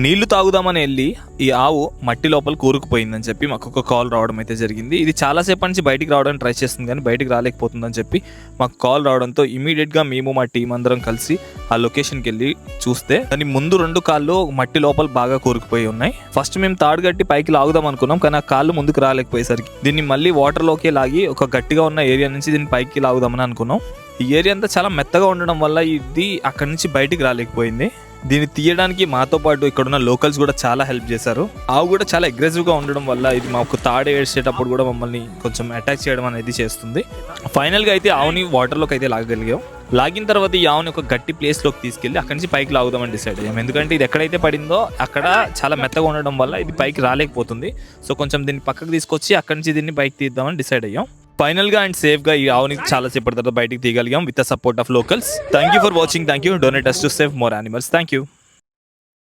నీళ్లు తాగుదామని వెళ్ళి ఈ ఆవు మట్టి లోపల కూరుకుపోయిందని చెప్పి మాకు ఒక కాల్ రావడం అయితే జరిగింది. ఇది చాలాసేపు నుంచి బయటికి రావడానికి ట్రై చేస్తుంది కానీ బయటికి రాలేకపోతుందని చెప్పి మాకు కాల్ రావడంతో ఇమీడియట్గా మేము మా టీం అందరం కలిసి ఆ లొకేషన్కి వెళ్ళి చూస్తే దాని ముందు 2 కాళ్ళు మట్టి లోపల బాగా కూరుకుపోయి ఉన్నాయి. ఫస్ట్ మేము తాడు కట్టి పైకి లాగుదాం అనుకున్నాం కానీ ఆ కాళ్ళు ముందుకు రాలేకపోయేసరికి దీన్ని మళ్ళీ వాటర్లోకి లాగి ఒక గట్టిగా ఉన్న ఏరియా నుంచి దీన్ని పైకి లాగుదామని అనుకున్నాం. ఈ ఏరియా అంతా చాలా మెత్తగా ఉండడం వల్ల ఇది అక్కడి నుంచి బయటికి రాలేకపోయింది. దీన్ని తీయడానికి మాతో పాటు ఇక్కడ ఉన్న లోకల్స్ కూడా చాలా హెల్ప్ చేశారు. ఆవు కూడా చాలా అగ్రెసివ్గా ఉండడం వల్ల ఇది మాకు తాడు ఏడ్చేటప్పుడు కూడా మమ్మల్ని కొంచెం అటాక్ చేయడం అనేది చేస్తుంది. ఫైనల్గా అయితే ఆవుని వాటర్లోకి అయితే లాగగలిగాం. లాగిన తర్వాత ఈ ఆవుని ఒక గట్టి ప్లేస్లోకి తీసుకెళ్ళి అక్కడి నుంచి పైకి లాగుదామని డిసైడ్ అయ్యాం. ఎందుకంటే ఇది ఎక్కడైతే పడిందో అక్కడ చాలా మెత్తగా ఉండడం వల్ల ఇది పైకి రాలేకపోతుంది. సో కొంచెం దీన్ని పక్కకు తీసుకొచ్చి అక్కడి నుంచి దీన్ని పైకి తీద్దామని డిసైడ్ అయ్యాం. ఫైనల్గా అండ్ సేఫ్గా ఈ ఆవుని చాలా సేపటి తర్వాత బయటికి తీయగలిగాం with the support of locals. Thank you for watching. Thank you. Donate us to save more animals. Thank you.